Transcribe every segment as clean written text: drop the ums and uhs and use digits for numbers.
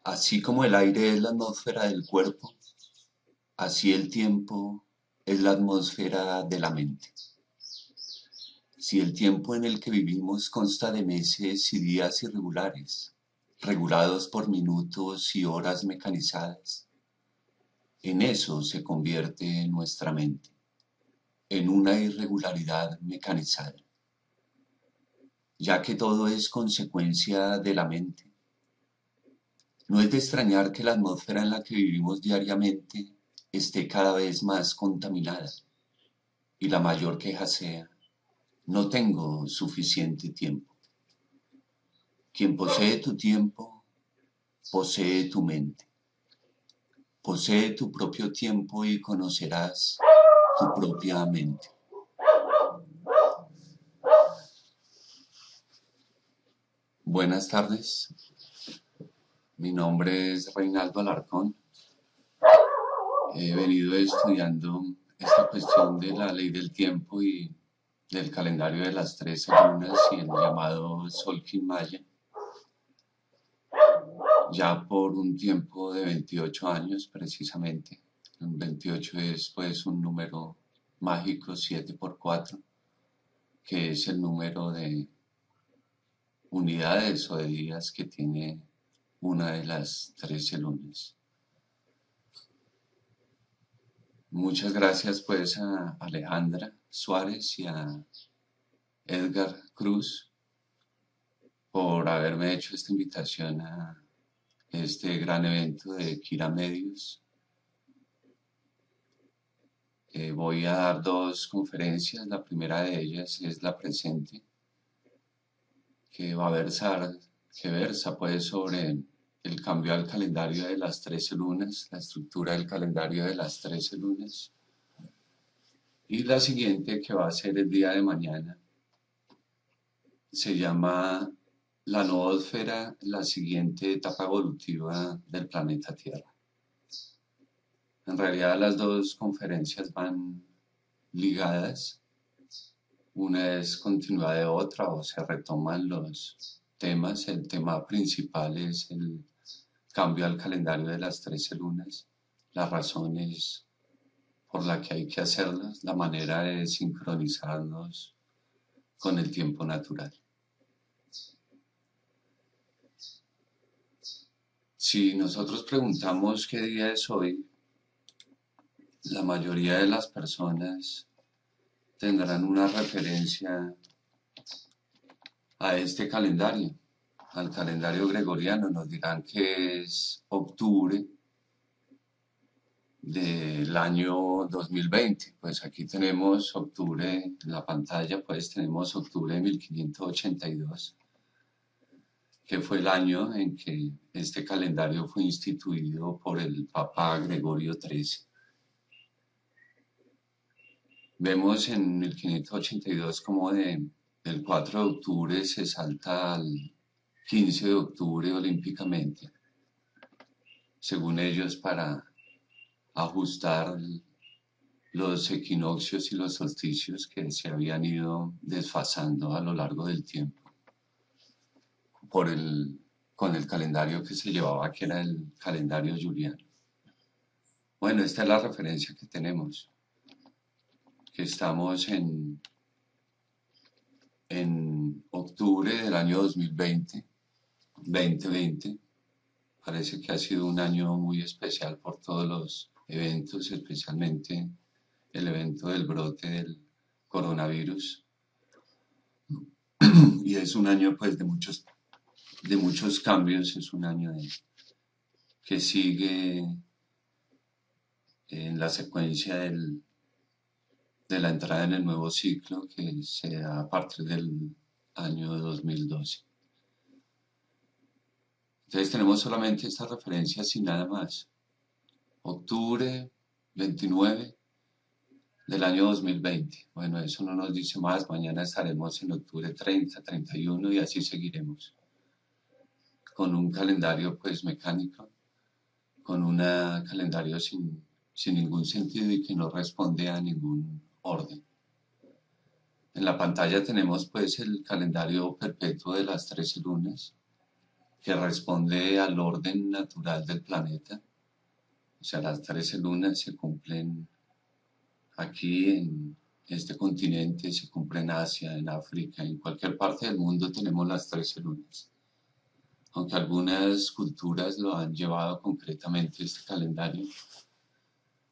Así como el aire es la atmósfera del cuerpo, así el tiempo es la atmósfera de la mente. Si el tiempo en el que vivimos consta de meses y días irregulares, regulados por minutos y horas mecanizadas, en eso se convierte nuestra mente, en una irregularidad mecanizada, ya que todo es consecuencia de la mente. No es de extrañar que la atmósfera en la que vivimos diariamente esté cada vez más contaminada y la mayor queja sea: no tengo suficiente tiempo. Quien posee tu tiempo, posee tu mente. Posee tu propio tiempo y conocerás tu propia mente. Buenas tardes, mi nombre es Reinaldo Alarcón. He venido estudiando esta cuestión de la ley del tiempo y del calendario de las 13 lunas y el llamado Solkin Maya, ya por un tiempo de 28 años precisamente. 28 es pues un número mágico, 7 por 4, que es el número de unidades o de días que tiene una de las 13 lunas. Muchas gracias pues a Alejandra Suárez y a Edgar Cruz por haberme hecho esta invitación a este gran evento de Kira Medios. Voy a dar dos conferencias. La primera de ellas es la presente, que versa pues sobre el cambio al calendario de las 13 lunas, la estructura del calendario de las 13 lunas. Y la siguiente, que va a ser el día de mañana, se llama La noósfera, la siguiente etapa evolutiva del planeta Tierra. En realidad las dos conferencias van ligadas, una es continuidad de otra o se retoman los temas. El tema principal es el cambio al calendario de las 13 lunas, las razones por las que hay que hacerlas, la manera de sincronizarnos con el tiempo natural. Si nosotros preguntamos qué día es hoy, la mayoría de las personas tendrán una referencia a este calendario, al calendario gregoriano. Nos dirán que es octubre del año 2020. Pues aquí tenemos octubre en la pantalla, pues tenemos octubre de 1582, que fue el año en que este calendario fue instituido por el Papa Gregorio XIII. Vemos en 1582 como del 4 de octubre se salta al 15 de octubre olímpicamente, según ellos, para ajustar los equinoccios y los solsticios que se habían ido desfasando a lo largo del tiempo con el calendario que se llevaba, que era el calendario juliano. Bueno, esta es la referencia que tenemos, que estamos en octubre del año 2020. Parece que ha sido un año muy especial por todos los eventos, especialmente el evento del brote del coronavirus. Y es un año pues de muchos cambios, es un año que sigue en la secuencia de la entrada en el nuevo ciclo que se da a partir del año 2012. Entonces tenemos solamente estas referencias y nada más. Octubre 29 del año 2020. Bueno, eso no nos dice más. Mañana estaremos en octubre 30, 31 y así seguiremos. Con un calendario pues mecánico, con un calendario sin ningún sentido y que no responde a ningún orden. En la pantalla tenemos pues el calendario perpetuo de las 13 lunas. que responde al orden natural del planeta. O sea, las 13 lunas se cumplen aquí en este continente, se cumple en Asia, en África, en cualquier parte del mundo tenemos las 13 lunas. Aunque algunas culturas lo han llevado concretamente este calendario,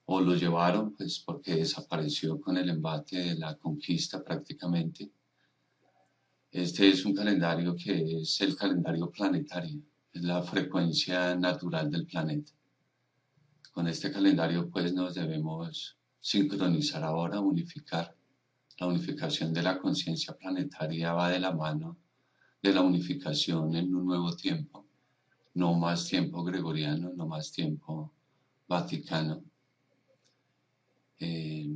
o lo llevaron pues porque desapareció con el embate de la conquista prácticamente. Este es un calendario que es el calendario planetario, es la frecuencia natural del planeta. Con este calendario pues nos debemos sincronizar ahora, unificar. La unificación de la conciencia planetaria va de la mano de la unificación en un nuevo tiempo, no más tiempo gregoriano, no más tiempo vaticano. Eh,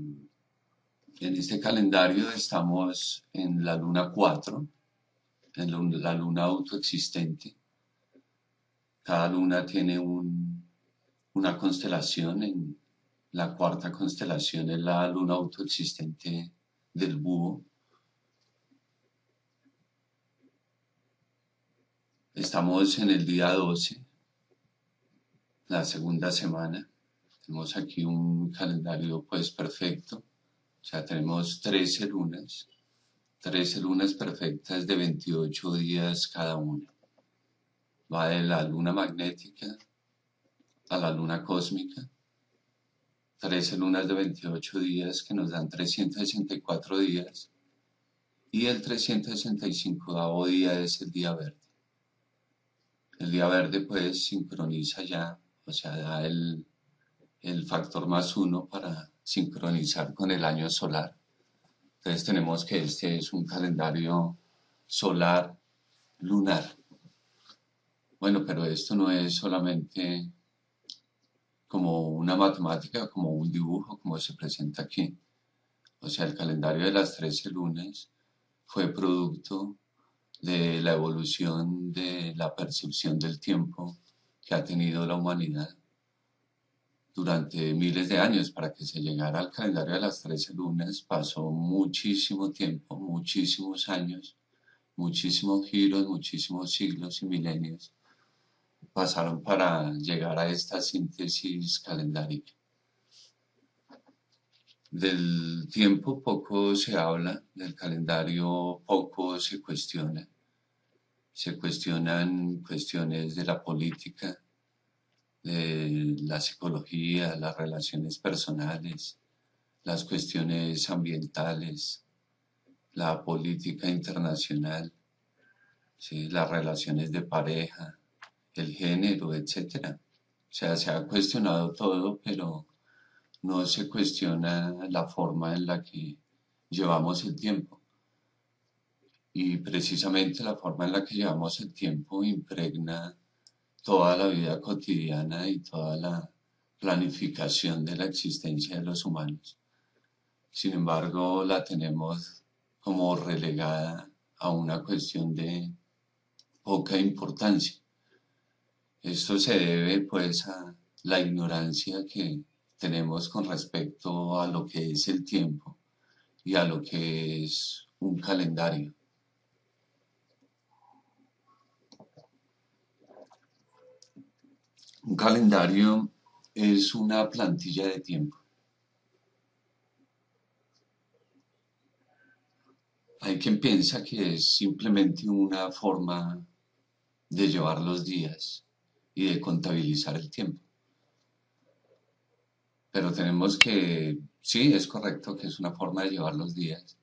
en este calendario estamos en la luna 4, en la luna autoexistente. Cada luna tiene una constelación. En la cuarta constelación es la luna autoexistente del búho. Estamos en el día 12, la segunda semana. Tenemos aquí un calendario pues perfecto. O sea, tenemos 13 lunas perfectas de 28 días cada una. Va de la luna magnética a la luna cósmica. 13 lunas de 28 días que nos dan 364 días. Y el 365º día es el día verde. El día verde pues sincroniza ya, o sea, da el factor +1 para sincronizar con el año solar. Entonces tenemos que este es un calendario solar lunar. Bueno, pero esto no es solamente como una matemática, como un dibujo, como se presenta aquí. O sea, el calendario de las 13 lunas fue producto de la evolución de la percepción del tiempo que ha tenido la humanidad durante miles de años. Para que se llegara al calendario de las 13 lunas pasó muchísimo tiempo, muchísimos años, muchísimos giros, muchísimos siglos y milenios pasaron para llegar a esta síntesis calendárica. Del tiempo poco se habla, del calendario poco se cuestiona. Se cuestionan cuestiones de la política, de la psicología, las relaciones personales, las cuestiones ambientales, la política internacional, ¿sí? Las relaciones de pareja, el género, etcétera. O sea, se ha cuestionado todo, pero no se cuestiona la forma en la que llevamos el tiempo. Y precisamente la forma en la que llevamos el tiempo impregna toda la vida cotidiana y toda la planificación de la existencia de los humanos. Sin embargo, la tenemos como relegada a una cuestión de poca importancia. Esto se debe pues a la ignorancia que tenemos con respecto a lo que es el tiempo y a lo que es un calendario. Un calendario es una plantilla de tiempo. Hay quien piensa que es simplemente una forma de llevar los días y de contabilizar el tiempo. Pero tenemos que, sí, es correcto que es una forma de llevar los días,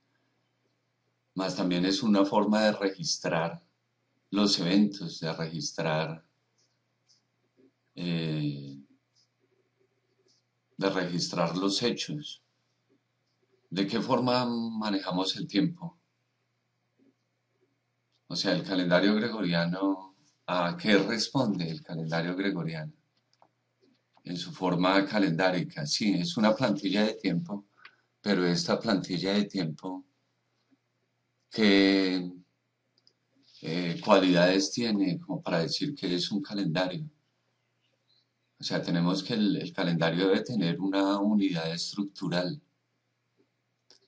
mas también es una forma de registrar los eventos, de eh, registrar los hechos. ¿De qué forma manejamos el tiempo? O sea, el calendario gregoriano, ¿a qué responde el calendario gregoriano? En su forma calendárica, sí, es una plantilla de tiempo, pero esta plantilla de tiempo, ¿qué cualidades tiene como para decir que es un calendario? O sea, tenemos que el calendario debe tener una unidad estructural.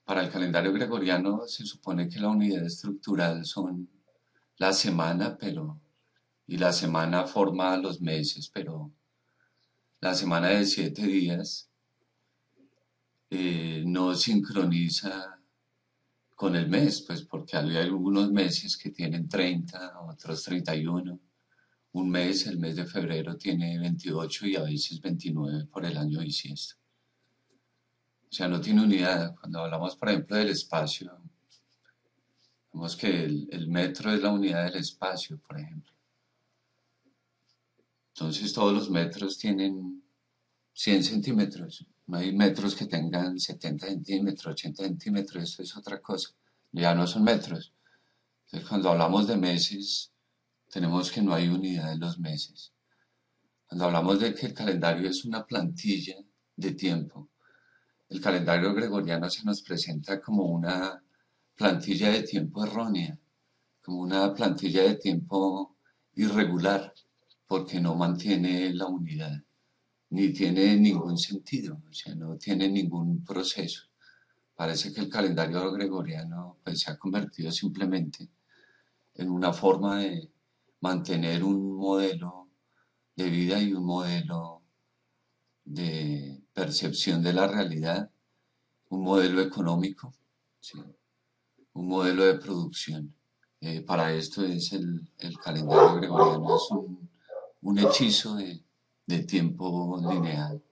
Para el calendario gregoriano se supone que la unidad estructural son la semana, pero y la semana forma los meses, pero la semana de 7 días no sincroniza con el mes, pues porque hay algunos meses que tienen 30, otros 31. Un mes, el mes de febrero, tiene 28 y a veces 29 por el año bisiesto. O sea, no tiene unidad. Cuando hablamos, por ejemplo, del espacio, vemos que el metro es la unidad del espacio, por ejemplo. Entonces todos los metros tienen 100 centímetros. No hay metros que tengan 70 centímetros, 80 centímetros, eso es otra cosa. Ya no son metros. Entonces cuando hablamos de meses, tenemos que no hay unidad en los meses. Cuando hablamos de que el calendario es una plantilla de tiempo, el calendario gregoriano se nos presenta como una plantilla de tiempo errónea, como una plantilla de tiempo irregular, porque no mantiene la unidad, ni tiene ningún sentido, o sea, no tiene ningún proceso. Parece que el calendario gregoriano pues, se ha convertido simplemente en una forma de mantener un modelo de vida y un modelo de percepción de la realidad, un modelo económico, ¿sí? Un modelo de producción. Para esto es el calendario gregoriano, es un hechizo de tiempo lineal.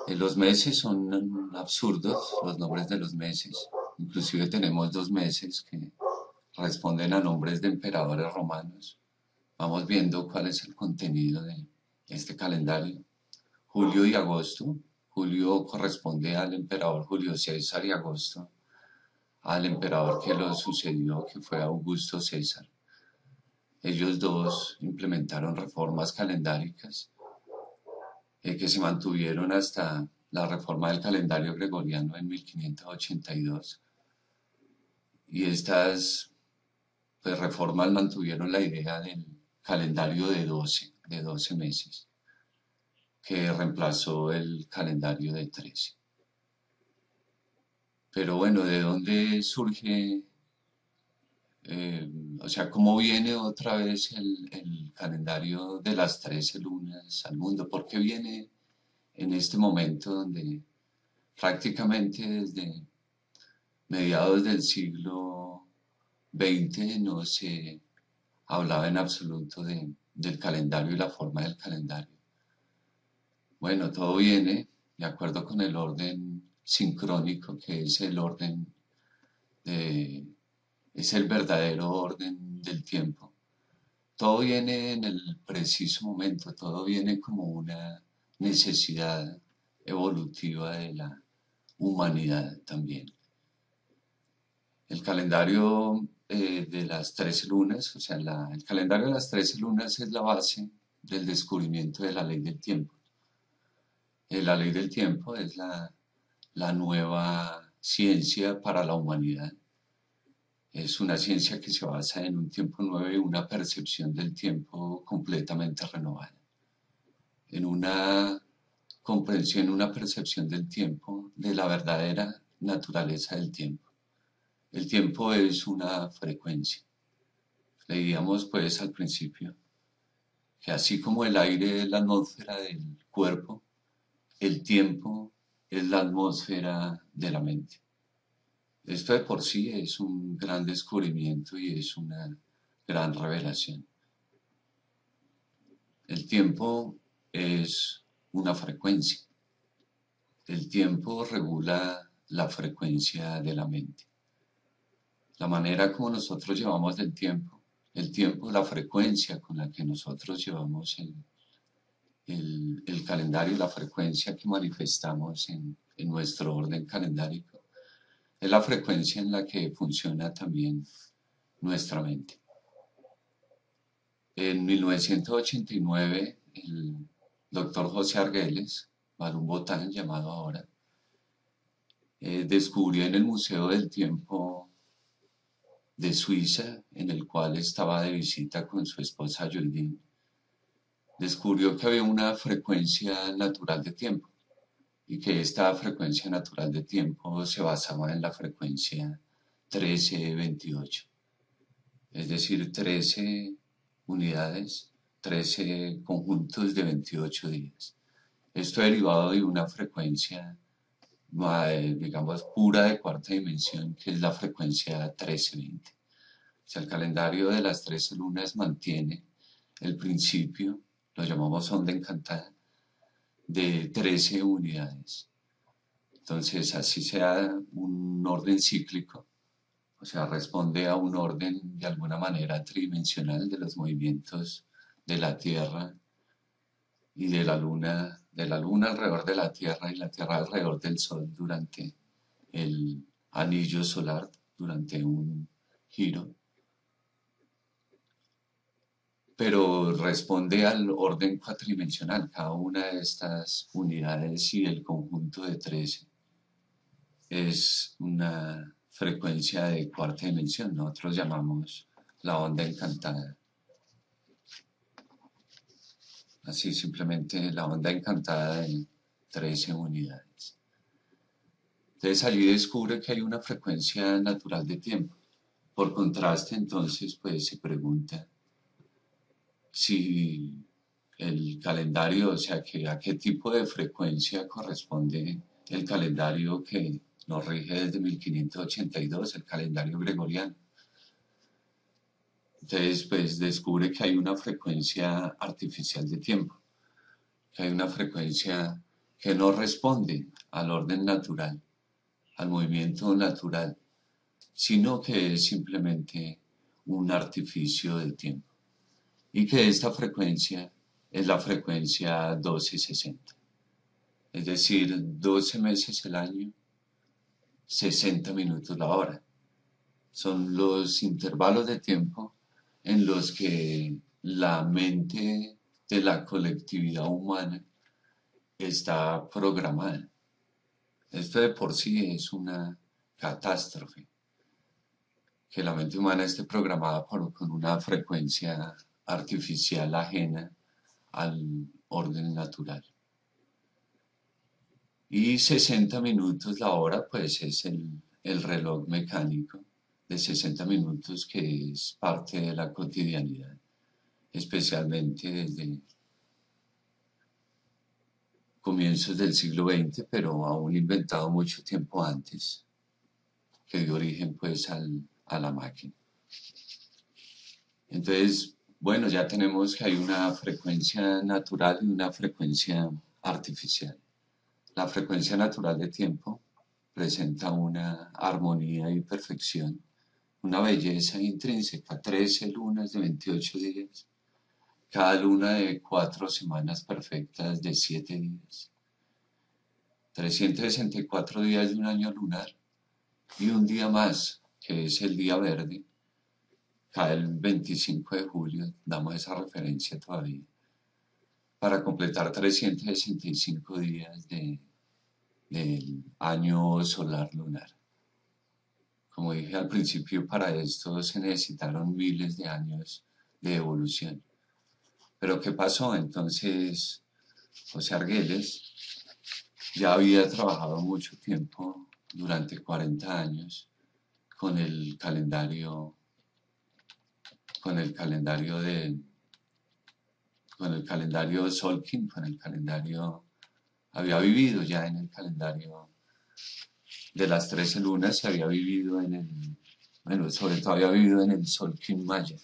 Los meses son absurdos, los nombres de los meses. Inclusive tenemos 2 meses que responden a nombres de emperadores romanos. Vamos viendo cuál es el contenido de este calendario. Julio y agosto. Julio corresponde al emperador Julio César y agosto al emperador que lo sucedió, que fue Augusto César. Ellos dos implementaron reformas calendáricas que se mantuvieron hasta la reforma del calendario gregoriano en 1582. Y estas pues, reformas mantuvieron la idea del calendario de 12 meses, que reemplazó el calendario de 13. Pero bueno, ¿de dónde surge, o sea, cómo viene otra vez el calendario de las 13 lunas al mundo? ¿Por qué viene en este momento donde prácticamente desde mediados del siglo XX no se hablaba en absoluto del calendario y la forma del calendario? Bueno, todo viene de acuerdo con el orden sincrónico, que es el orden es el verdadero orden del tiempo. Todo viene en el preciso momento, todo viene como una necesidad evolutiva de la humanidad también. El calendario de las 13 lunas, o sea, el calendario de las 13 lunas es la base del descubrimiento de la ley del tiempo. La ley del tiempo es la nueva ciencia para la humanidad. Es una ciencia que se basa en un tiempo nuevo y una percepción del tiempo completamente renovada. En una comprensión, una percepción del tiempo, de la verdadera naturaleza del tiempo. El tiempo es una frecuencia. Leíamos pues al principio que así como el aire es la atmósfera del cuerpo, el tiempo es la atmósfera de la mente. Esto de por sí es un gran descubrimiento y es una gran revelación. El tiempo es una frecuencia. El tiempo regula la frecuencia de la mente. La manera como nosotros llevamos el tiempo, la frecuencia con la que nosotros llevamos el calendario, la frecuencia que manifestamos en nuestro orden calendárico, es la frecuencia en la que funciona también nuestra mente. En 1989, el doctor José Argüelles, Balún Botán llamado ahora, descubrió en el Museo del Tiempo de Suiza, en el cual estaba de visita con su esposa Judith, descubrió que había una frecuencia natural de tiempo y que esta frecuencia natural de tiempo se basaba en la frecuencia 1328. Es decir, 13 unidades, 13 conjuntos de 28 días. Esto derivado de una frecuencia, digamos, pura de cuarta dimensión, que es la frecuencia 1320. O sea, el calendario de las 13 lunas mantiene el principio, lo llamamos onda encantada, de 13 unidades. Entonces, así sea un orden cíclico, o sea, responde a un orden de alguna manera tridimensional de los movimientos de la Tierra y de la Luna alrededor de la Tierra y la Tierra alrededor del Sol durante el anillo solar, durante un giro, pero responde al orden cuatridimensional. Cada una de estas unidades y el conjunto de 13 es una frecuencia de cuarta dimensión. Nosotros llamamos la onda encantada. Así simplemente la onda encantada de 13 unidades. Entonces allí descubre que hay una frecuencia natural de tiempo. Por contraste, entonces, pues se pregunta si el calendario, o sea, que a qué tipo de frecuencia corresponde el calendario que nos rige desde 1582, el calendario gregoriano. Entonces, pues descubre que hay una frecuencia artificial de tiempo, que hay una frecuencia que no responde al orden natural, al movimiento natural, sino que es simplemente un artificio del tiempo. Y que esta frecuencia es la frecuencia 1260. Es decir, 12 meses el año, 60 minutos la hora. Son los intervalos de tiempo en los que la mente de la colectividad humana está programada. Esto de por sí es una catástrofe, que la mente humana esté programada con una frecuencia artificial ajena al orden natural. Y 60 minutos la hora, pues es el reloj mecánico de 60 minutos que es parte de la cotidianidad, especialmente desde comienzos del siglo XX, pero aún inventado mucho tiempo antes, que dio origen pues a la máquina. Entonces, bueno, ya tenemos que hay una frecuencia natural y una frecuencia artificial. La frecuencia natural de tiempo presenta una armonía y perfección, una belleza intrínseca, 13 lunas de 28 días, cada luna de 4 semanas perfectas de 7 días, 364 días de un año lunar y un día más, que es el día verde, cae el 25 de julio, damos esa referencia todavía, para completar 365 días del año solar lunar. Como dije al principio, para esto se necesitaron miles de años de evolución. Pero ¿qué pasó? Entonces, José Argüelles ya había trabajado mucho tiempo, durante 40 años, con el calendario, con el calendario de, con el calendario Solkin, con el calendario, había vivido ya en el calendario de las 13 lunas, se había vivido en el, bueno, sobre todo había vivido en el Solkin Maya.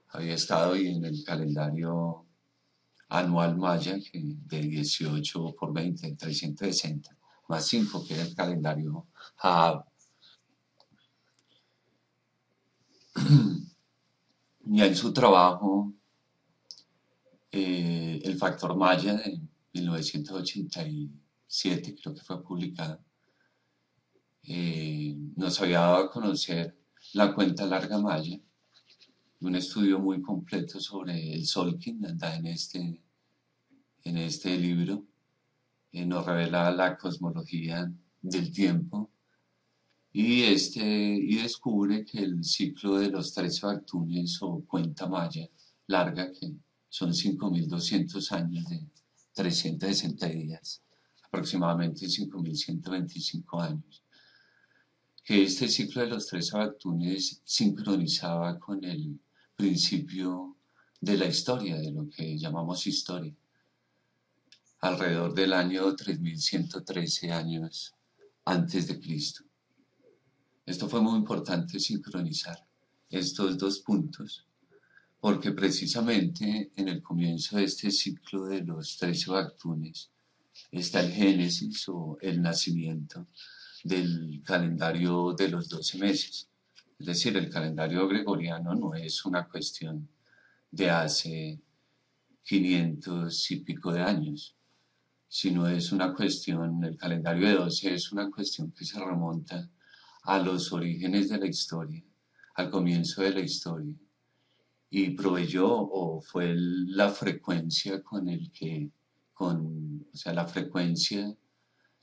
Había estado ahí en el calendario anual maya, que de 18 por 20, 360, más 5, que era el calendario Haab. Ya en su trabajo, el factor maya de 1987, creo que fue publicado, nos había dado a conocer la cuenta larga maya, un estudio muy completo sobre el Solkin, anda en este libro, nos revela la cosmología del tiempo y descubre que el ciclo de los 13 Bactunes o cuenta maya larga, que son 5.200 años de 360 días, aproximadamente 5.125 años, que este ciclo de los 13 Bactunes sincronizaba con el principio de la historia, de lo que llamamos historia, alrededor del año 3113 años antes de Cristo. Esto fue muy importante sincronizar estos dos puntos, porque precisamente en el comienzo de este ciclo de los 13 Bactunes está el génesis o el nacimiento del calendario de los 12 meses. Es decir, el calendario gregoriano no es una cuestión de hace 500 y pico de años, sino es una cuestión, el calendario de 12 es una cuestión que se remonta a los orígenes de la historia, al comienzo de la historia, y proveyó o fue la frecuencia con el que, o sea, la frecuencia,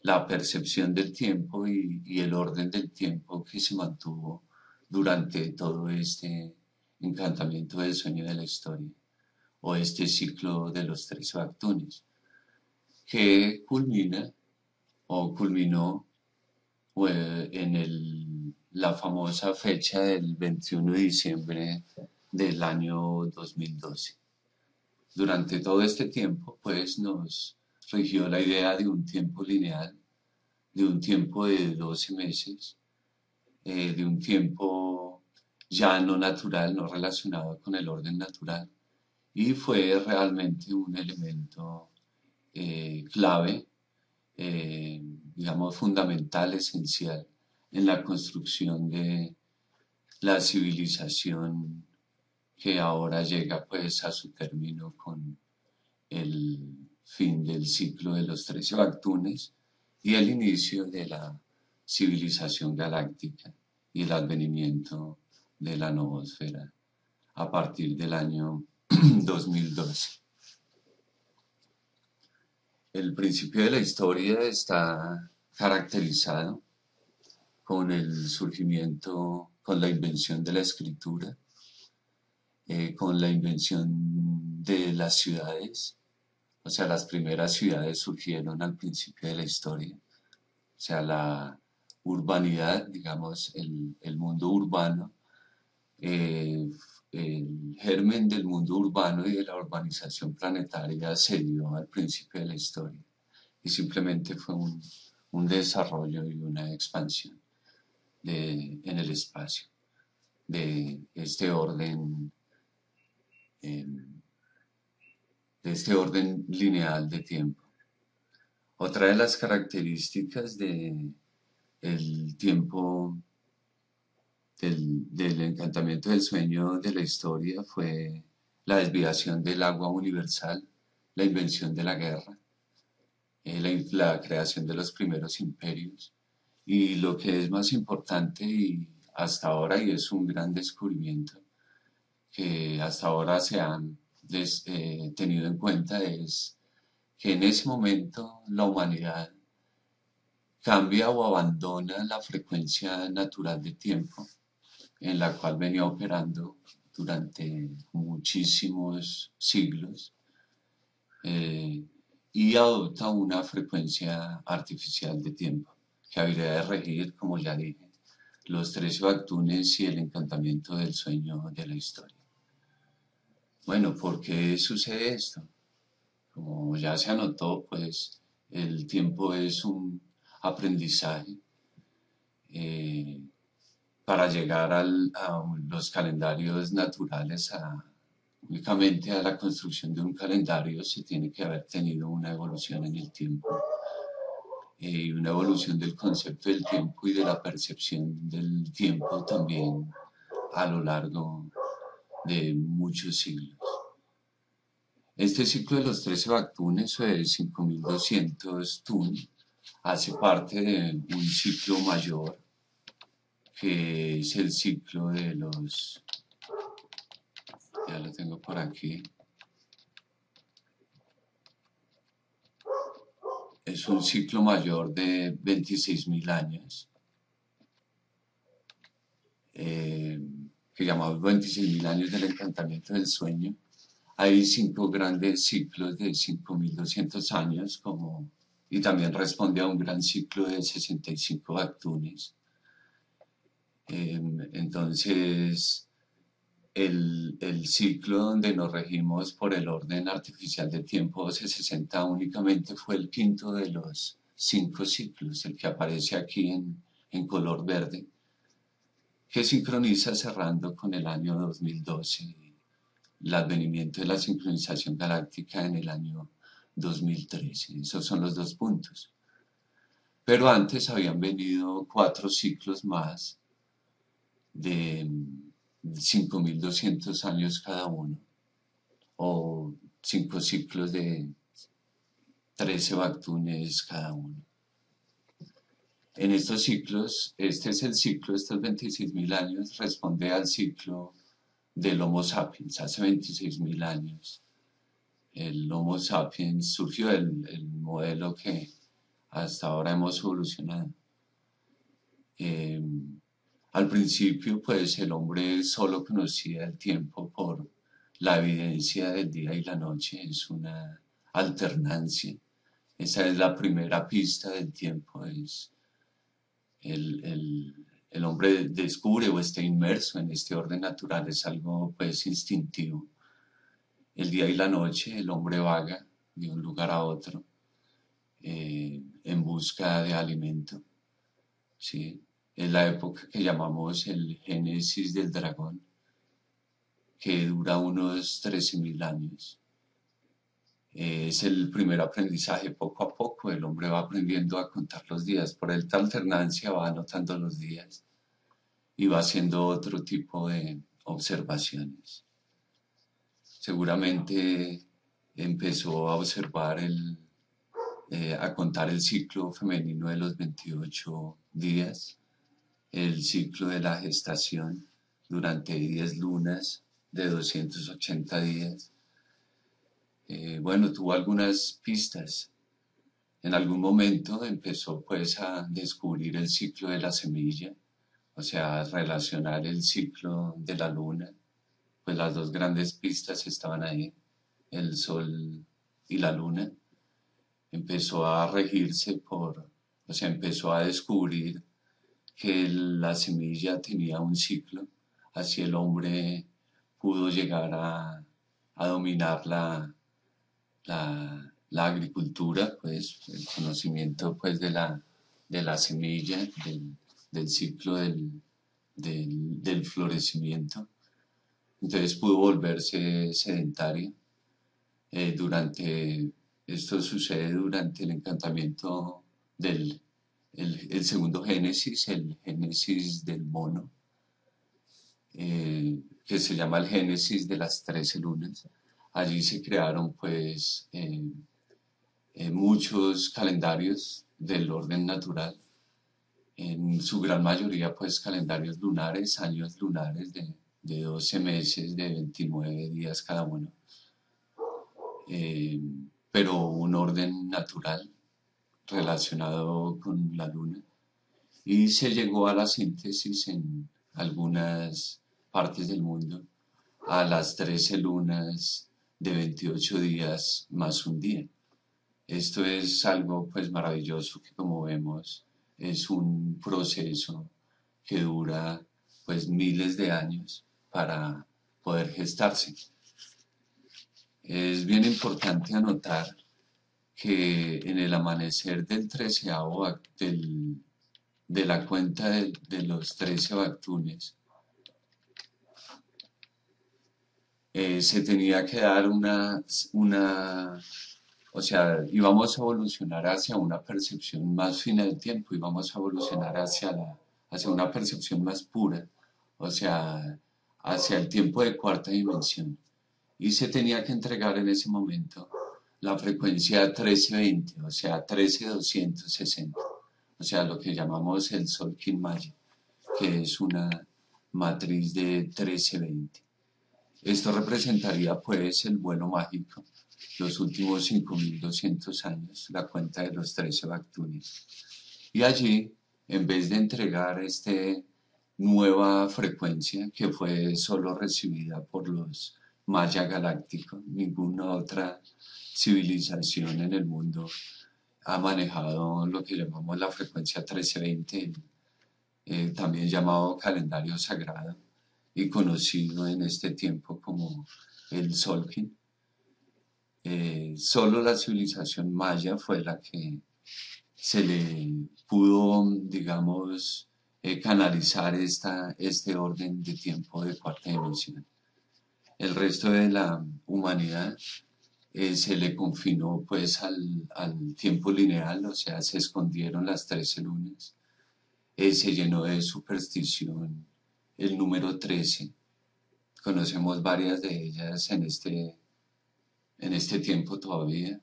la percepción del tiempo y el orden del tiempo que se mantuvo durante todo este encantamiento del sueño de la historia, o este ciclo de los 13 Bactunes, que culminó en la famosa fecha del 21 de diciembre del año 2012. Durante todo este tiempo, pues nos rigió la idea de un tiempo lineal, de un tiempo de 12 meses, de un tiempo ya no natural, no relacionado con el orden natural, y fue realmente un elemento clave, digamos, fundamental, esencial en la construcción de la civilización que ahora llega pues a su término con el fin del ciclo de los 13 Bactunes y el inicio de la civilización galáctica y el advenimiento de la noosfera a partir del año 2012. El principio de la historia está caracterizado con el surgimiento, con la invención de la escritura, con la invención de las ciudades. O sea, las primeras ciudades surgieron al principio de la historia. O sea, la urbanidad, digamos, el mundo urbano, eh, el germen del mundo urbano y de la urbanización planetaria se dio al principio de la historia. Y simplemente fue un desarrollo y una expansión en el espacio de este orden, eh, de este orden lineal de tiempo. Otra de las características del tiempo del encantamiento del sueño de la historia fue la desviación del agua universal, la invención de la guerra, la creación de los primeros imperios y lo que es más importante y hasta ahora, y es un gran descubrimiento que hasta ahora se han tenido en cuenta, es que en ese momento la humanidad cambia o abandona la frecuencia natural de tiempo en la cual venía operando durante muchísimos siglos, eh, y adopta una frecuencia artificial de tiempo que habría de regir, como ya dije, los 13 Bactunes y el encantamiento del sueño de la historia. Bueno, ¿por qué sucede esto? Como ya se anotó, pues el tiempo es un aprendizaje eh, para llegar a los calendarios naturales, únicamente a la construcción de un calendario se tiene que haber tenido una evolución en el tiempo y una evolución del concepto del tiempo y de la percepción del tiempo también a lo largo de muchos siglos. Este ciclo de los 13 Bactunes o de 5200 Tun hace parte de un ciclo mayor que es el ciclo de los, ya lo tengo por aquí, es un ciclo mayor de 26.000 años, que llamamos 26.000 años del encantamiento del sueño. Hay 5 grandes ciclos de 5.200 años, y también responde a un gran ciclo de 65 Bactunes. Entonces, el ciclo donde nos regimos por el orden artificial del tiempo 1260 únicamente fue el quinto de los 5 ciclos, el que aparece aquí en color verde, que sincroniza cerrando con el año 2012, el advenimiento de la sincronización galáctica en el año 2013. Esos son los 2 puntos. Pero antes habían venido 4 ciclos más de 5.200 años cada uno, o 5 ciclos de 13 bactunes cada uno. En estos ciclos, este es el ciclo, estos 26.000 años, responde al ciclo del Homo sapiens, hace 26.000 años. El Homo sapiens surgió el modelo que hasta ahora hemos evolucionado. Eh, Al principio, pues el hombre solo conocía el tiempo por la evidencia del día y la noche, es una alternancia. Esa es la primera pista del tiempo, es el hombre descubre o está inmerso en este orden natural, es algo pues instintivo. El día y la noche el hombre vaga de un lugar a otro en busca de alimento, ¿sí? Es la época que llamamos el génesis del dragón, que dura unos 13.000 años. Es el primer aprendizaje, poco a poco el hombre va aprendiendo a contar los días, por esta alternancia va anotando los días y va haciendo otro tipo de observaciones. Seguramente empezó a observar a contar el ciclo femenino de los 28 días, el ciclo de la gestación durante 10 lunas de 280 días. Bueno, tuvo algunas pistas. En algún momento empezó pues a descubrir el ciclo de la semilla, o sea, relacionar el ciclo de la luna, pues las dos grandes pistas estaban ahí, el sol y la luna. Empezó a regirse o sea, empezó a descubrir que la semilla tenía un ciclo, así el hombre pudo llegar a dominar la agricultura, pues el conocimiento pues de la semilla, del ciclo del florecimiento. Entonces pudo volverse sedentario. Esto sucede durante el encantamiento del el segundo génesis, el génesis del mono, que se llama el génesis de las 13 lunas. Allí se crearon pues muchos calendarios del orden natural, en su gran mayoría pues calendarios lunares, años lunares de 12 meses, de 29 días cada uno, eh, pero un orden natural relacionado con la luna. Y se llegó a la síntesis en algunas partes del mundo a las 13 lunas de 28 días más un día. Esto es algo pues maravilloso que, como vemos, es un proceso que dura pues miles de años para poder gestarse. Es bien importante anotar que en el amanecer del 13avo de la cuenta de los 13 bactunes, se tenía que dar o sea, íbamos a evolucionar hacia una percepción más fina del tiempo, íbamos a evolucionar hacia una percepción más pura, o sea, hacia el tiempo de cuarta dimensión. Y se tenía que entregar en ese momento la frecuencia 1320, o sea, 13260, o sea, lo que llamamos el Sol Maya, que es una matriz de 1320. Esto representaría pues el vuelo mágico, los últimos 5.200 años, la cuenta de los 13 bactunes. Y allí, en vez de entregar esta nueva frecuencia que fue solo recibida por los maya galácticos, ninguna otra civilización en el mundo ha manejado lo que llamamos la frecuencia 1320, también llamado calendario sagrado. y conocido en este tiempo como el Solkin. Solo la civilización maya fue la que se le pudo, digamos, canalizar este orden de tiempo de cuarta dimensión. El resto de la humanidad se le confinó pues al tiempo lineal, o sea, se escondieron las 13 lunas, se llenó de superstición el número 13. Conocemos varias de ellas en este tiempo todavía.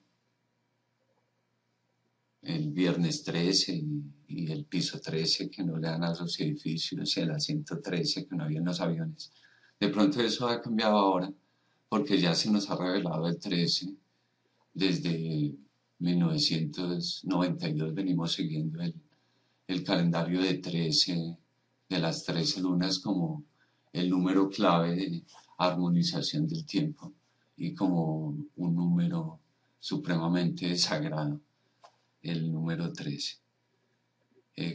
El viernes 13 y el piso 13 que no le dan a los edificios y el asiento 13 que no había en los aviones. De pronto eso ha cambiado ahora porque ya se nos ha revelado el 13. Desde 1992 venimos siguiendo el calendario de 13, de las 13 lunas como el número clave de armonización del tiempo y como un número supremamente sagrado, el número 13.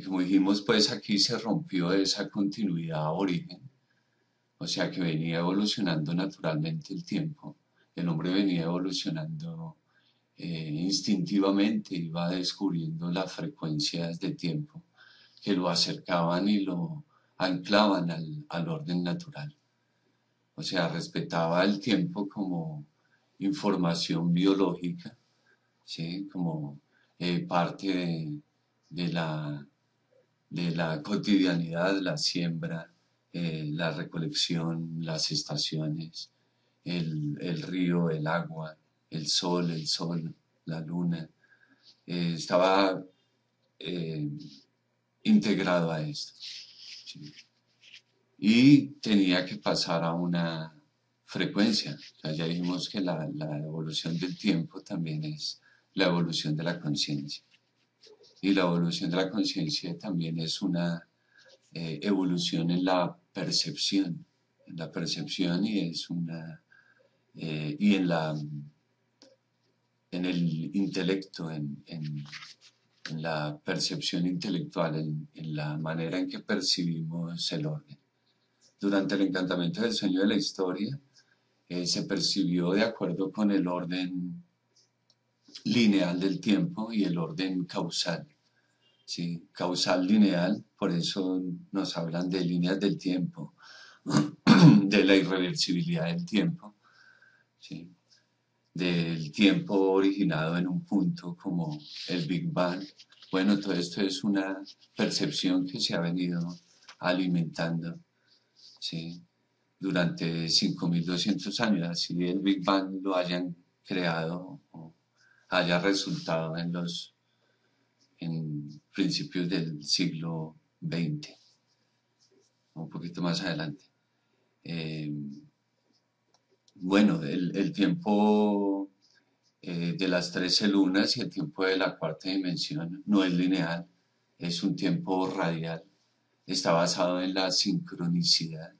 Como dijimos, pues aquí se rompió esa continuidad a origen, o sea que venía evolucionando naturalmente el tiempo, el hombre venía evolucionando instintivamente, iba descubriendo las frecuencias de tiempo que lo acercaban y lo anclaban al orden natural. O sea, respetaba el tiempo como información biológica, ¿sí? Como parte de la cotidianidad, la siembra, la recolección, las estaciones, el río, el agua, el sol, la luna. Estaba eh, integrado a esto. ¿Sí? Y tenía que pasar a una frecuencia. O sea, ya dijimos que la evolución del tiempo también es la evolución de la conciencia. Y la evolución de la conciencia también es una evolución en la percepción y es una y en el intelecto, en la percepción intelectual, en la manera en que percibimos el orden. Durante el encantamiento del sueño de la historia, se percibió de acuerdo con el orden lineal del tiempo y el orden causal. ¿Sí? Causal lineal, por eso nos hablan de líneas del tiempo, de la irreversibilidad del tiempo, ¿sí? Del tiempo originado en un punto como el Big Bang. Bueno, todo esto es una percepción que se ha venido alimentando, ¿sí? Durante 5.200 años, así el Big Bang lo hayan creado o haya resultado en principios del siglo XX, un poquito más adelante. Eh, bueno, el tiempo de las 13 lunas y el tiempo de la cuarta dimensión no es lineal, es un tiempo radial, está basado en la sincronicidad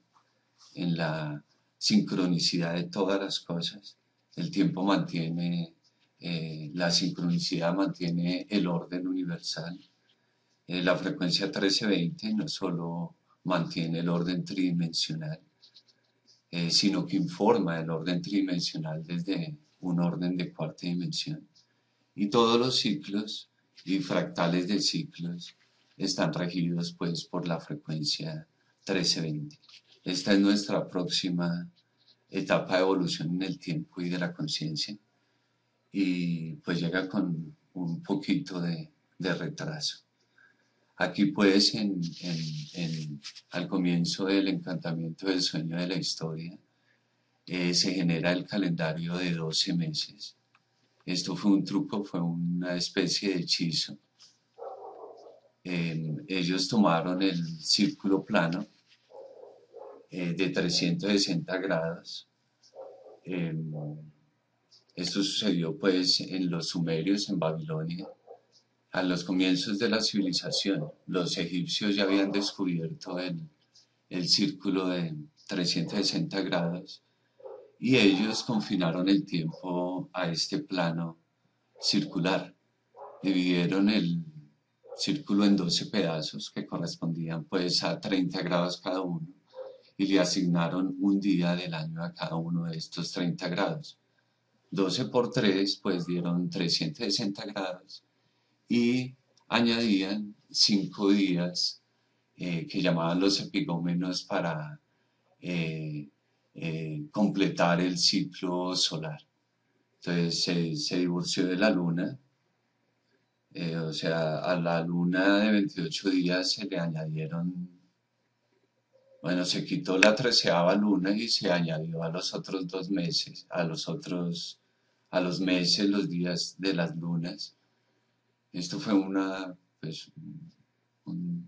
de todas las cosas. El tiempo mantiene, la sincronicidad mantiene el orden universal. La frecuencia 1320 no solo mantiene el orden tridimensional, sino que informa el orden tridimensional desde un orden de cuarta dimensión. Y todos los ciclos y fractales de ciclos están regidos pues por la frecuencia 1320. Esta es nuestra próxima etapa de evolución en el tiempo y de la conciencia y pues llega con un poquito de retraso. Aquí pues al comienzo del encantamiento del sueño de la historia se genera el calendario de 12 meses. Esto fue un truco, fue una especie de hechizo. Ellos tomaron el círculo plano de 360 grados. Esto sucedió pues en los sumerios, en Babilonia, a los comienzos de la civilización. Los egipcios ya habían descubierto el círculo de 360 grados y ellos confinaron el tiempo a este plano circular. Dividieron el círculo en 12 pedazos que correspondían pues a 30 grados cada uno y le asignaron un día del año a cada uno de estos 30 grados. 12 por 3 pues dieron 360 grados y añadían 5 días que llamaban los epigómenos para eh, completar el ciclo solar. Entonces se divorció de la luna, o sea, a la luna de 28 días se le añadieron, bueno, se quitó la 13ª luna y se añadió a los otros 2 meses, a los meses, los días de las lunas. Esto fue pues, un-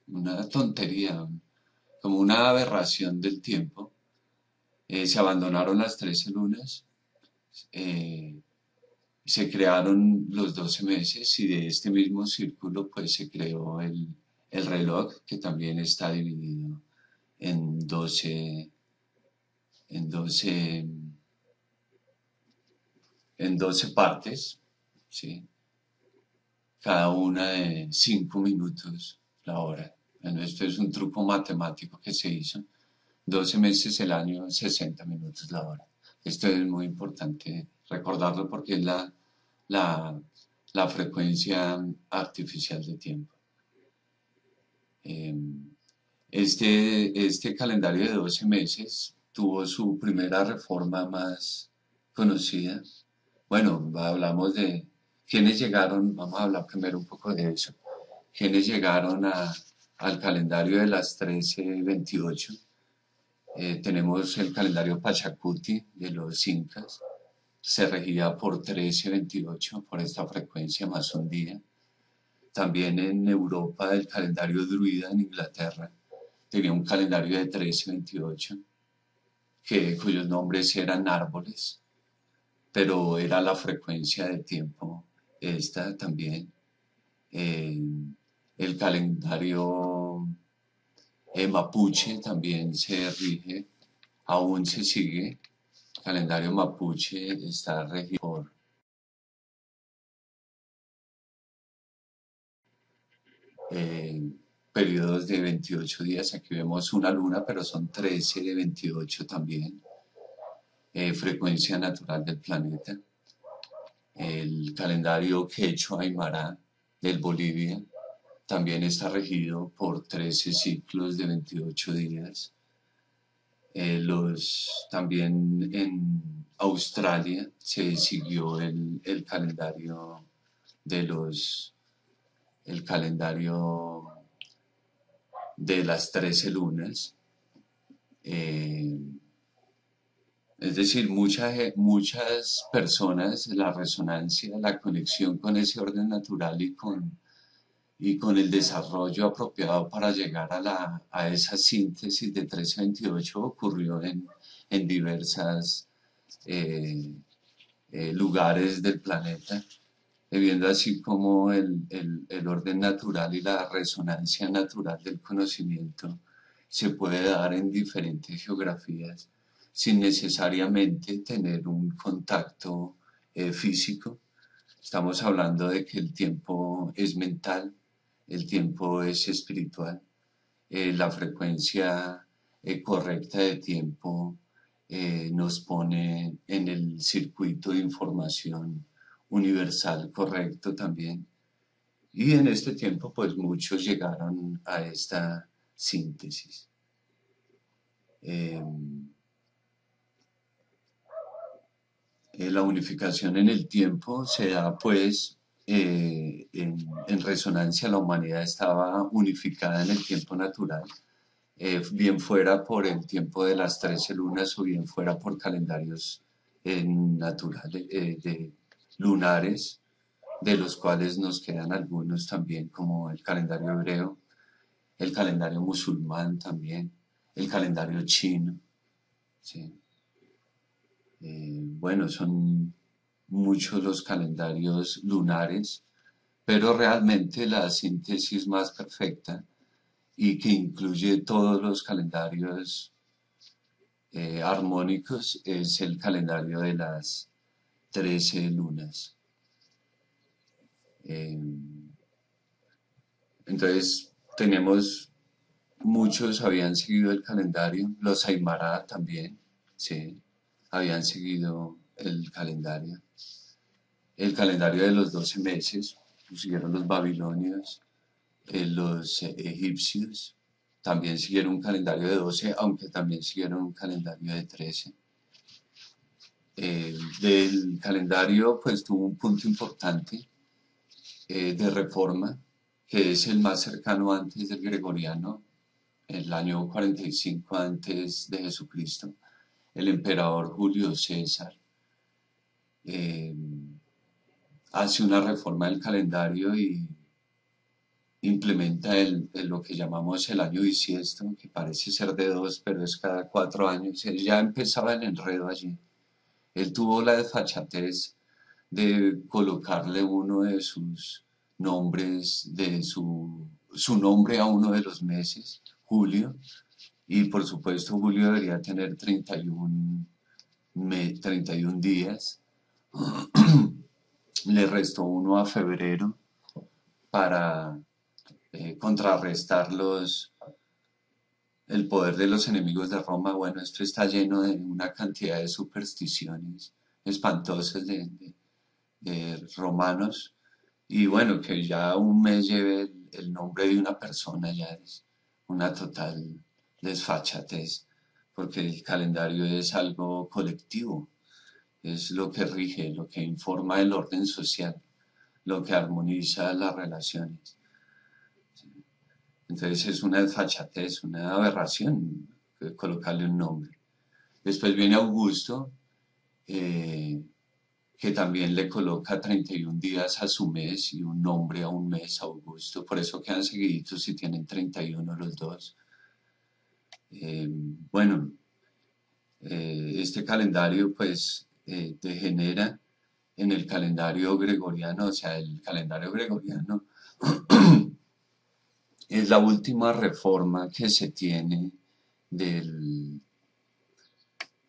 una tontería, como una aberración del tiempo. Se abandonaron las 13 lunas, eh, se crearon los 12 meses y de este mismo círculo pues se creó el reloj que también está dividido en 12, en 12, en 12 partes, ¿sí? Cada una de 5 minutos la hora. Bueno, esto es un truco matemático que se hizo. 12 meses el año, 60 minutos la hora. Esto es muy importante recordarlo porque es la, la frecuencia artificial de tiempo. Eh, este calendario de 12 meses tuvo su primera reforma más conocida. Bueno, hablamos de quiénes llegaron, vamos a hablar primero un poco de eso. Quiénes llegaron al calendario de las 1328. Tenemos el calendario Pachacuti de los incas, se regía por 1328, por esta frecuencia más un día. También en Europa el calendario druida en Inglaterra tenía un calendario de 1328, cuyos nombres eran árboles, pero era la frecuencia de tiempo esta también. Eh, el calendario mapuche también se rige, aún se sigue. El calendario mapuche está regido por eh, periodos de 28 días. Aquí vemos una luna, pero son 13 de 28 también. Frecuencia natural del planeta. El calendario quechua aymara del Bolivia también está regido por 13 ciclos de 28 días. También en Australia se siguió el calendario de el calendario de las 13 lunas. Eh, es decir, muchas personas, la resonancia, la conexión con ese orden natural y con el desarrollo apropiado para llegar a esa síntesis de 1328 ocurrió en diversas lugares del planeta, viendo así como el orden natural y la resonancia natural del conocimiento se puede dar en diferentes geografías sin necesariamente tener un contacto físico. Estamos hablando de que el tiempo es mental, el tiempo es espiritual, la frecuencia correcta de tiempo nos pone en el circuito de información universal correcto también. Y en este tiempo, pues muchos llegaron a esta síntesis. La unificación en el tiempo se da pues en resonancia, la humanidad estaba unificada en el tiempo natural, bien fuera por el tiempo de las 13 lunas o bien fuera por calendarios naturales, lunares, de los cuales nos quedan algunos también, como el calendario hebreo, el calendario musulmán también, el calendario chino. ¿Sí? Bueno, son muchos los calendarios lunares, pero realmente la síntesis más perfecta y que incluye todos los calendarios armónicos es el calendario de las 13 lunas. Eh, entonces tenemos muchos habían seguido el calendario, los Aymara también, sí, habían seguido el calendario de los 12 meses, lo siguieron los babilonios, los egipcios, también siguieron un calendario de 12, aunque también siguieron un calendario de 13. Del calendario pues tuvo un punto importante de reforma, que es el más cercano antes del gregoriano, el año 45 antes de Jesucristo. El emperador Julio César eh, hace una reforma del calendario y implementa lo que llamamos el año bisiesto, que parece ser de 2, pero es cada 4 años. Él ya empezaba el enredo allí. Él tuvo la desfachatez de colocarle uno de sus nombres, su nombre a uno de los meses, Julio, y por supuesto Julio debería tener 31 días. Le restó uno a febrero para contrarrestar el poder de los enemigos de Roma. Bueno, esto está lleno de una cantidad de supersticiones espantosas de romanos. Y bueno, que ya un mes lleve el nombre de una persona ya es una total desfachatez, porque el calendario es algo colectivo, es lo que rige, lo que informa el orden social, lo que armoniza las relaciones. Entonces es una desfachatez, una aberración colocarle un nombre. Después viene Augusto, eh, que también le coloca 31 días a su mes y un nombre a un mes, Augusto. Por eso quedan seguiditos y tienen 31 los dos. Bueno, este calendario pues degenera en el calendario gregoriano, o sea, el calendario gregoriano es la última reforma que se tiene del,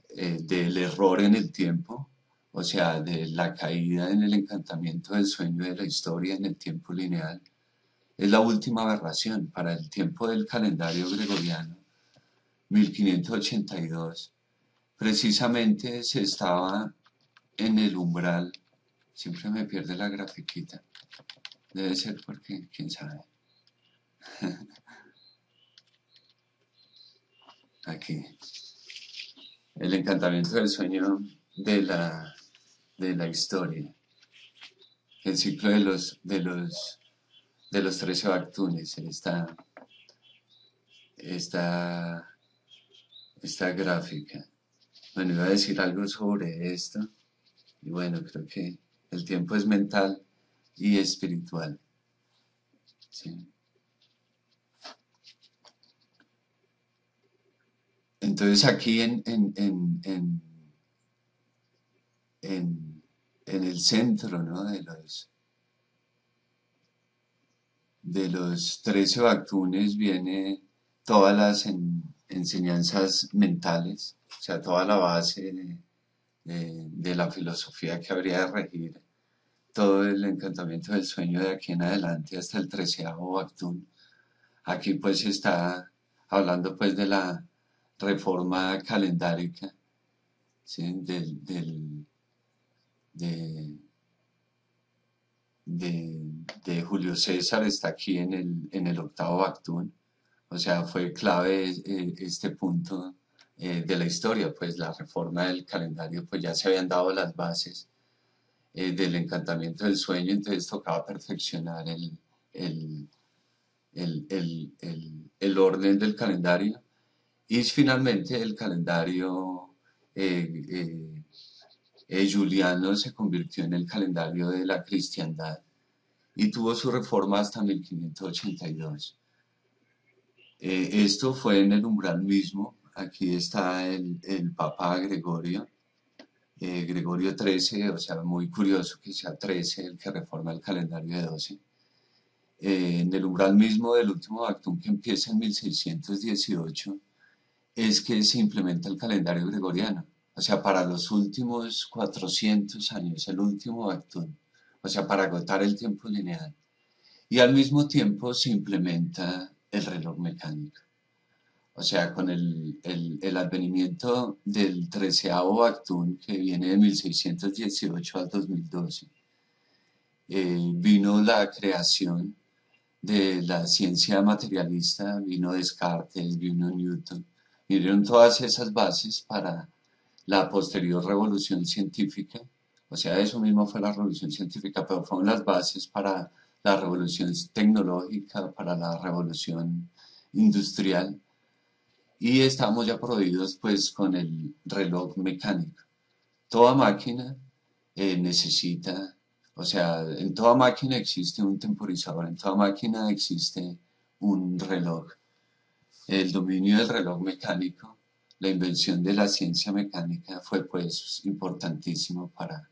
del error en el tiempo, o sea, de la caída en el encantamiento del sueño de la historia en el tiempo lineal. Es la última aberración para el tiempo del calendario gregoriano, 1582. Precisamente se estaba en el umbral, siempre me pierde la grafiquita, debe ser porque, quién sabe, aquí, el encantamiento del sueño de la historia, el ciclo de los 13 Bactunes, esta, esta gráfica. Bueno, iba a decir algo sobre esto, y bueno, creo que el tiempo es mental y espiritual. ¿Sí? Entonces aquí en el centro, ¿no? de los 13 Bactunes viene todas las enseñanzas mentales, o sea, toda la base de la filosofía que habría de regir todo el encantamiento del sueño de aquí en adelante hasta el 13º Bactún. Aquí pues está hablando pues de la reforma calendárica, ¿sí? De, de Julio César está aquí en el 8º Bactún. O sea, fue clave este punto de la historia, pues la reforma del calendario, pues ya se habían dado las bases del encantamiento del sueño, entonces tocaba perfeccionar el, el orden del calendario. Y finalmente el calendario juliano se convirtió en el calendario de la cristiandad y tuvo su reforma hasta 1582. Esto fue en el umbral mismo. Aquí está el Papa Gregorio, Gregorio XIII, o sea, muy curioso que sea 13 el que reforma el calendario de 12. En el umbral mismo del último Bactún, que empieza en 1618, es que se implementa el calendario gregoriano. O sea, para los últimos 400 años, el último Bactún. O sea, para agotar el tiempo lineal. Y al mismo tiempo se implementa el reloj mecánico. O sea, con el advenimiento del treceavo Bactún, que viene de 1618 al 2012, vino la creación de la ciencia materialista, vino Descartes, vino Newton, vinieron todas esas bases para la posterior revolución científica. O sea, eso mismo fue la revolución científica, pero fueron las bases para la revolución tecnológica, para la revolución industrial. Y estamos ya prohibidos pues con el reloj mecánico. Toda máquina necesita, o sea, en toda máquina existe un temporizador, en toda máquina existe un reloj. El dominio del reloj mecánico, la invención de la ciencia mecánica fue pues importantísimo para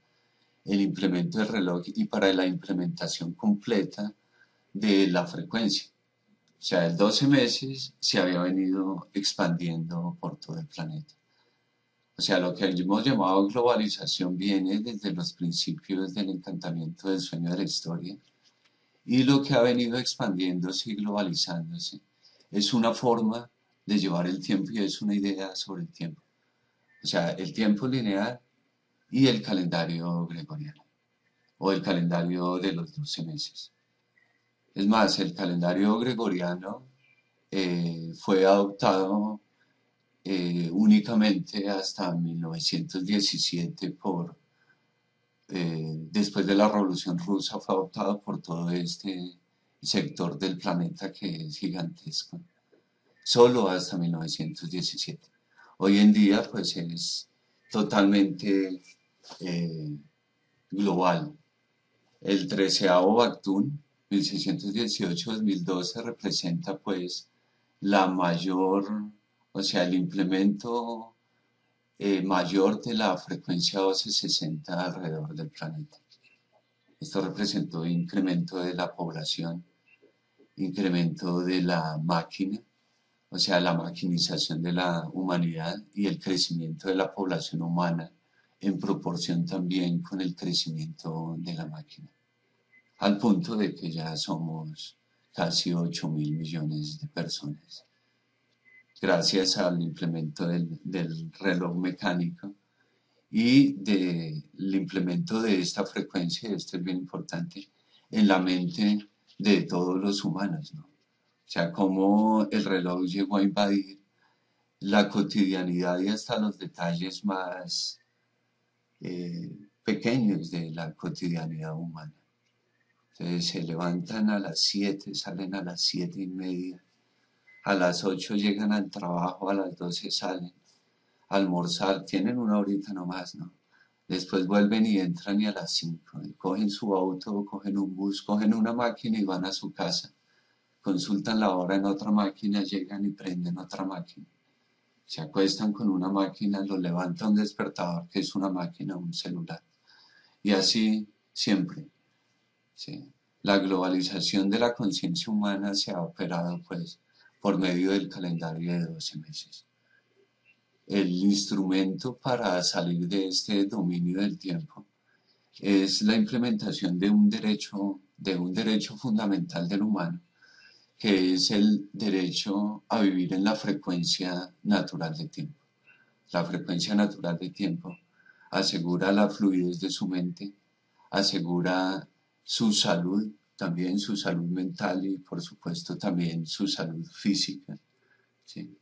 el implemento del reloj y para la implementación completa de la frecuencia. O sea, en 12 meses se había venido expandiendo por todo el planeta. O sea, lo que hemos llamado globalización viene desde los principios del encantamiento del sueño de la historia y lo que ha venido expandiéndose y globalizándose es una forma de llevar el tiempo y es una idea sobre el tiempo. O sea, el tiempo lineal y el calendario gregoriano o el calendario de los 12 meses. Es más, el calendario gregoriano fue adoptado únicamente hasta 1917 después de la Revolución Rusa fue adoptado por todo este sector del planeta que es gigantesco, solo hasta 1917. Hoy en día pues es totalmente eh, global. El treceavo Bactún, 1618-2012, representa pues la mayor, o sea, el implemento mayor de la frecuencia 1260 alrededor del planeta. Esto representó incremento de la población, incremento de la máquina, o sea, la maquinización de la humanidad y el crecimiento de la población humana en proporción también con el crecimiento de la máquina, al punto de que ya somos casi 8.000 millones de personas, gracias al implemento del reloj mecánico y del implemento de esta frecuencia, esto es bien importante, en la mente de todos los humanos, ¿no? O sea, cómo el reloj llegó a invadir la cotidianidad y hasta los detalles más pequeños de la cotidianidad humana. Entonces se levantan a las 7, salen a las 7:30, a las 8 llegan al trabajo, a las 12 salen, a almorzar, tienen una horita nomás, ¿no? Después vuelven y entran y a las 5 cogen su auto, cogen un bus, cogen una máquina y van a su casa. Consultan la hora en otra máquina, llegan y prenden otra máquina. Se acuestan con una máquina, lo levanta un despertador que es una máquina, un celular. Y así siempre. ¿Sí? La globalización de la conciencia humana se ha operado pues por medio del calendario de 12 meses. El instrumento para salir de este dominio del tiempo es la implementación de un derecho fundamental del humano, que es el derecho a vivir en la frecuencia natural de tiempo. La frecuencia natural de tiempo asegura la fluidez de su mente, asegura su salud, también su salud mental y por supuesto también su salud física. ¿Sí?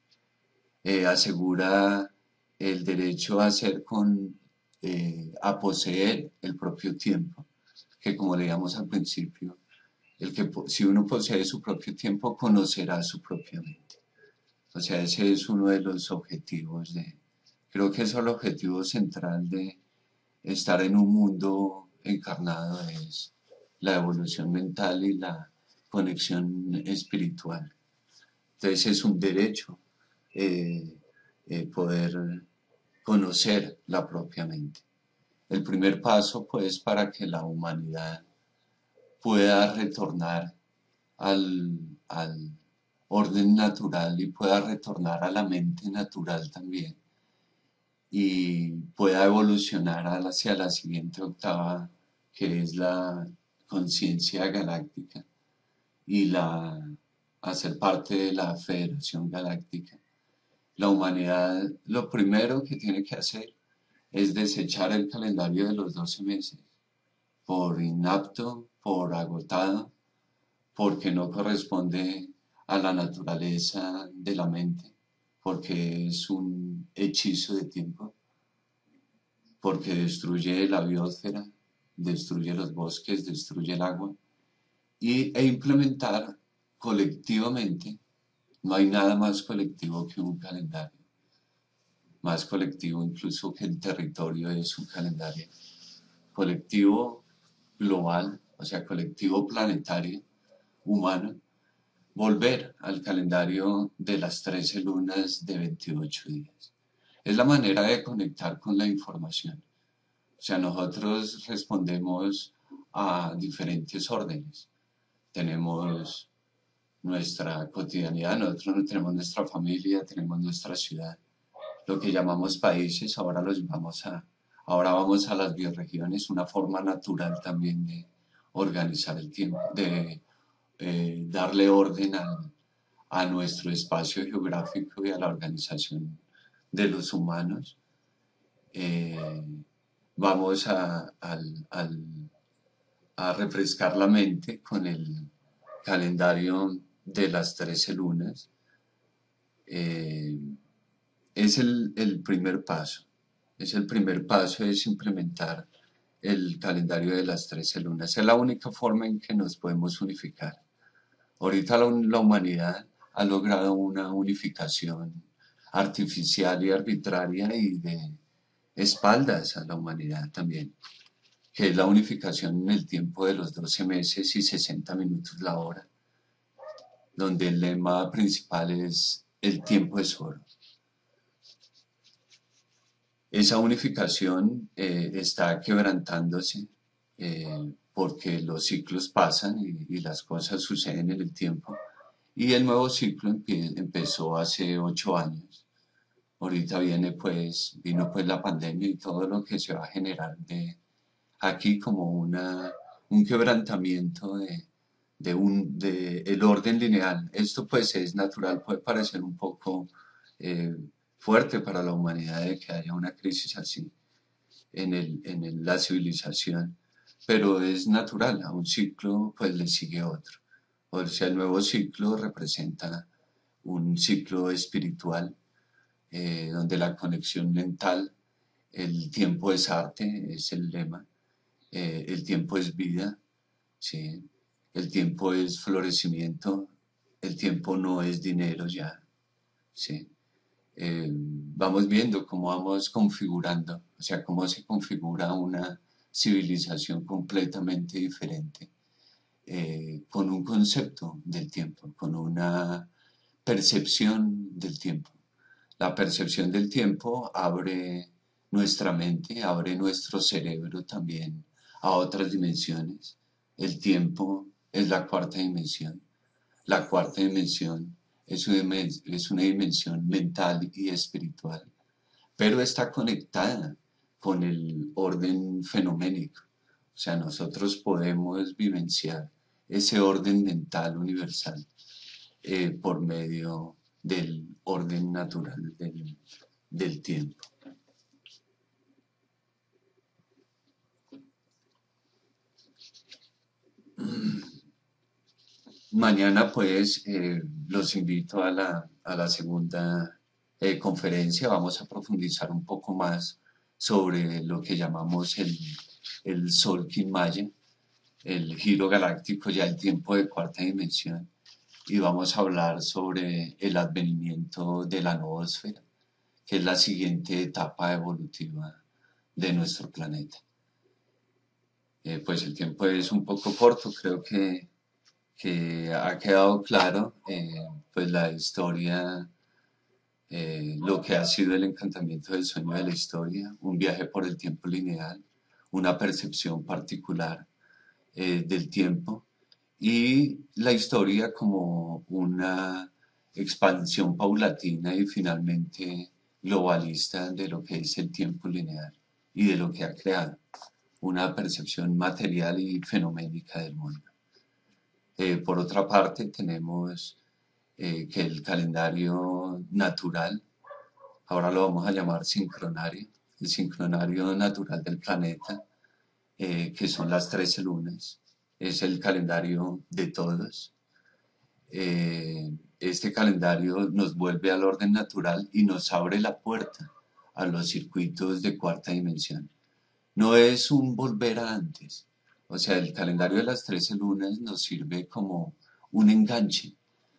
Asegura el derecho a ser a poseer el propio tiempo, que como leíamos al principio, si uno posee su propio tiempo, conocerá su propia mente. O sea, ese es uno de los objetivos creo que es el objetivo central de estar en un mundo encarnado, es la evolución mental y la conexión espiritual. Entonces es un derecho eh, poder conocer la propia mente. El primer paso, pues, para que la humanidad pueda retornar al orden natural y pueda retornar a la mente natural también y pueda evolucionar hacia la siguiente octava, que es la conciencia galáctica y hacer parte de la Federación Galáctica. La humanidad lo primero que tiene que hacer es desechar el calendario de los 12 meses por inapto, por agotado, porque no corresponde a la naturaleza de la mente, porque es un hechizo de tiempo, porque destruye la biosfera, destruye los bosques, destruye el agua, e implementar colectivamente, no hay nada más colectivo que un calendario, más colectivo incluso que el territorio es un calendario, colectivo global, o sea, colectivo planetario, humano, volver al calendario de las 13 lunas de 28 días. Es la manera de conectar con la información. O sea, nosotros respondemos a diferentes órdenes. Tenemos nuestra cotidianidad, nosotros no tenemos nuestra familia, tenemos nuestra ciudad, lo que llamamos países, ahora vamos a las bioregiones, una forma natural también de organizar el tiempo, de darle orden a nuestro espacio geográfico y a la organización de los humanos. Eh, vamos a refrescar la mente con el calendario de las 13 lunas. Eh, es el primer paso. Es el primer paso, es implementar el calendario de las 13 lunas. Es la única forma en que nos podemos unificar. Ahorita la humanidad ha logrado una unificación artificial y arbitraria y de espaldas a la humanidad también, que es la unificación en el tiempo de los 12 meses y 60 minutos la hora, donde el lema principal es el tiempo es oro. Esa unificación está quebrantándose porque los ciclos pasan y las cosas suceden en el tiempo. Y el nuevo ciclo empezó hace 8 años. Ahorita vino pues la pandemia y todo lo que se va a generar de aquí como un quebrantamiento de el orden lineal. Esto pues es natural, puede parecer un poco eh, fuerte para la humanidad de que haya una crisis así en la civilización, pero es natural, a un ciclo pues le sigue otro. O sea, el nuevo ciclo representa un ciclo espiritual donde la conexión mental, el tiempo es arte, es el lema, el tiempo es vida, ¿sí? El tiempo es florecimiento, el tiempo no es dinero ya, ¿sí? Vamos viendo cómo vamos configurando, o sea, cómo se configura una civilización completamente diferente, con un concepto del tiempo, con una percepción del tiempo. La percepción del tiempo abre nuestra mente, abre nuestro cerebro también a otras dimensiones. El tiempo es la cuarta dimensión. La cuarta dimensión es una dimensión mental y espiritual, pero está conectada con el orden fenoménico. O sea, nosotros podemos vivenciar ese orden mental universal por medio del orden natural del tiempo. Mañana pues los invito a la segunda conferencia. Vamos a profundizar un poco más sobre lo que llamamos el Solkin Maya, el giro galáctico, ya el tiempo de cuarta dimensión. Y vamos a hablar sobre el advenimiento de la noósfera, que es la siguiente etapa evolutiva de nuestro planeta. Pues el tiempo es un poco corto, creo que ha quedado claro pues la historia, lo que ha sido el encantamiento del sueño de la historia, un viaje por el tiempo lineal, una percepción particular del tiempo y la historia como una expansión paulatina y finalmente globalista de lo que es el tiempo lineal y de lo que ha creado una percepción material y fenoménica del mundo. Por otra parte, tenemos que el calendario natural Ahora lo vamos a llamar sincronario, el sincronario natural del planeta, que son las 13 lunas. Es el calendario de todos. Este calendario nos vuelve al orden natural y nos abre la puerta a los circuitos de cuarta dimensión. No es un volver a antes. O sea, el calendario de las 13 lunas nos sirve como un enganche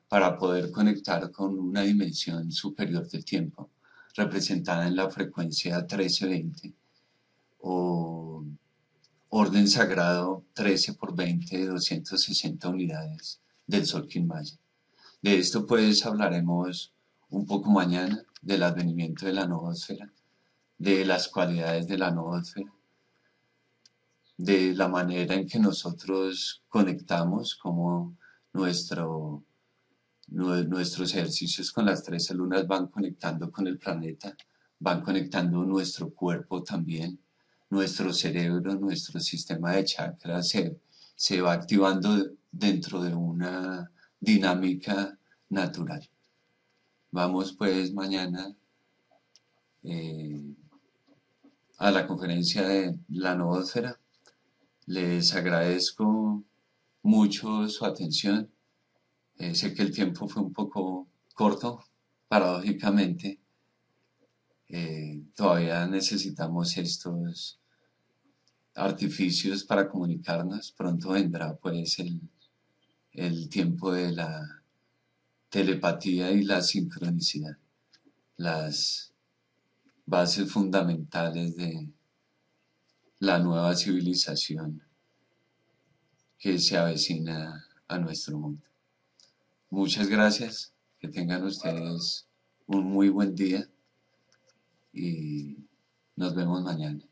para poder conectar con una dimensión superior del tiempo, representada en la frecuencia 1320 o orden sagrado 13 por 20 de 260 unidades del Sol Quinmaya. De esto pues hablaremos un poco mañana, del advenimiento de la noósfera, de las cualidades de la noósfera, de la manera en que nosotros conectamos, como nuestros ejercicios con las 13 lunas van conectando con el planeta, van conectando nuestro cuerpo también, nuestro cerebro, nuestro sistema de chakras se va activando dentro de una dinámica natural. Vamos pues mañana eh, a la conferencia de la noósfera. Les agradezco mucho su atención. Sé que el tiempo fue un poco corto, paradójicamente. Todavía necesitamos estos artificios para comunicarnos. Pronto vendrá pues el tiempo de la telepatía y la sincronicidad, las bases fundamentales de la nueva civilización que se avecina a nuestro mundo. Muchas gracias, que tengan ustedes un muy buen día y nos vemos mañana.